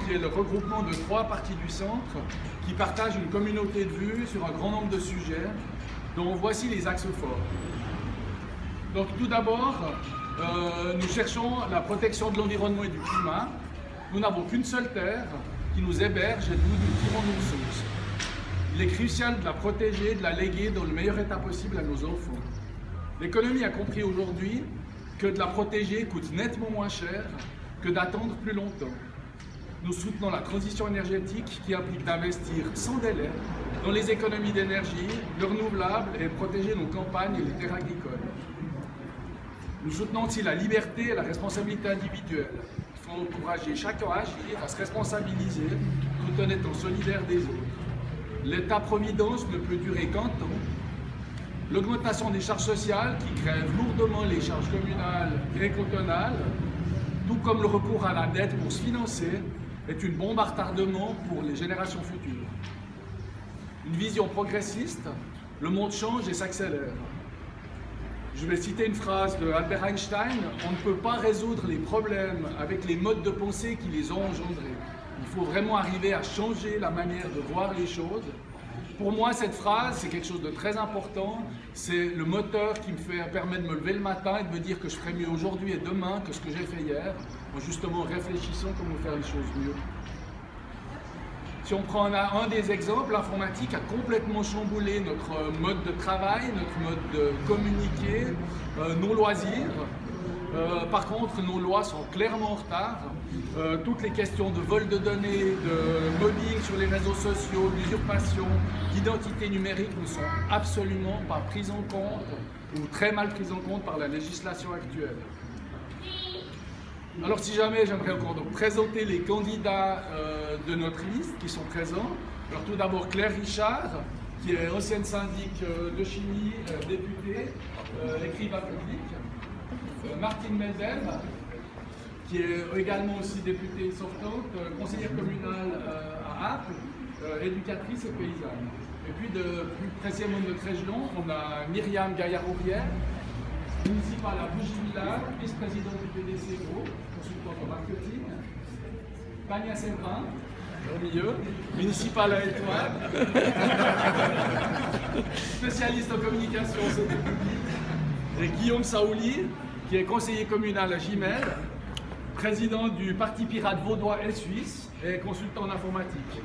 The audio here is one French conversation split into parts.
qui est le regroupement de 3 partis du centre qui partagent une communauté de vues sur un grand nombre de sujets, dont voici les axes forts. Donc tout d'abord, nous cherchons la protection de l'environnement et du climat. Nous n'avons qu'une seule terre qui nous héberge et d'où nous tirons nos ressources. Il est crucial de la protéger et de la léguer dans le meilleur état possible à nos enfants. L'économie a compris aujourd'hui que de la protéger coûte nettement moins cher que d'attendre plus longtemps. Nous soutenons la transition énergétique qui implique d'investir sans délai dans les économies d'énergie, le renouvelable et protéger nos campagnes et les terres agricoles. Nous soutenons aussi la liberté et la responsabilité individuelle. Il faut encourager chacun à agir, à se responsabiliser, tout en étant solidaire des autres. L'État-providence ne peut durer qu'un temps. L'augmentation des charges sociales qui grèvent lourdement les charges communales et cantonales, tout comme le recours à la dette pour se financer, est une bombe à retardement pour les générations futures. Une vision progressiste, le monde change et s'accélère. Je vais citer une phrase de Albert Einstein, on ne peut pas résoudre les problèmes avec les modes de pensée qui les ont engendrés. Il faut vraiment arriver à changer la manière de voir les choses. Pour moi, cette phrase, c'est quelque chose de très important. C'est le moteur qui permet de me lever le matin et de me dire que je ferai mieux aujourd'hui et demain que ce que j'ai fait hier, en justement réfléchissant comment faire les choses mieux. Si on prend un des exemples, l'informatique a complètement chamboulé notre mode de travail, notre mode de communiquer, nos loisirs. Par contre, nos lois sont clairement en retard. Toutes les questions de vol de données, de mobbing sur les réseaux sociaux, d'usurpation, d'identité numérique ne sont absolument pas prises en compte ou très mal prises en compte par la législation actuelle. Alors si jamais j'aimerais encore donc présenter les candidats de notre liste qui sont présents. Alors tout d'abord Claire Richard, qui est ancienne syndic de chimie, députée, écrivain public. Martine Meldem, qui est également aussi députée sortante, conseillère communale à Apple, éducatrice et paysanne. Et puis de plus précisément de notre région, on a Myriam Gaillard-Aurière, municipale à Bougie-Villard, vice-présidente du PDC Gros, consultante en marketing. Pania Séverin, au milieu, municipale à Étoile, spécialiste en communication santé publique. Et Guillaume Saouli, qui est conseiller communal à Gimel, président du Parti pirate vaudois et suisse et consultant en informatique.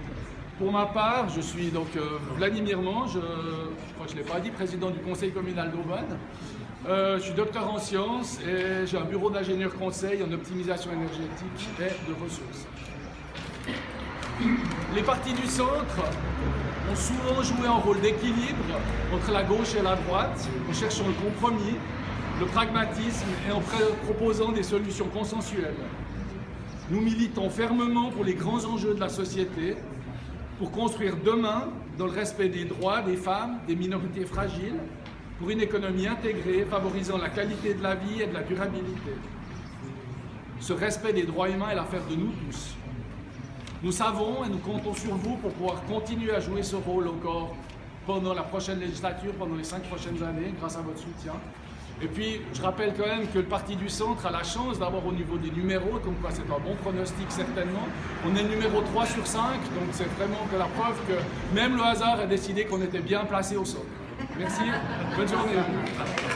Pour ma part, je suis donc Vladimir Mange, je crois que je ne l'ai pas dit, président du conseil communal d'Aubonne. Je suis docteur en sciences et j'ai un bureau d'ingénieur conseil en optimisation énergétique et de ressources. Les partis du centre ont souvent joué un rôle d'équilibre entre la gauche et la droite, en cherchant le compromis, le pragmatisme et en proposant des solutions consensuelles. Nous militons fermement pour les grands enjeux de la société, pour construire demain dans le respect des droits des femmes, des minorités fragiles, pour une économie intégrée favorisant la qualité de la vie et de la durabilité. Ce respect des droits humains est l'affaire de nous tous. Nous savons et nous comptons sur vous pour pouvoir continuer à jouer ce rôle encore pendant la prochaine législature, pendant les 5 prochaines années, grâce à votre soutien. Et puis, je rappelle quand même que le Parti du Centre a la chance d'avoir au niveau des numéros, donc c'est un bon pronostic certainement. On est numéro 3 sur 5, donc c'est vraiment que la preuve que même le hasard a décidé qu'on était bien placé au sol. Merci, bonne journée à vous.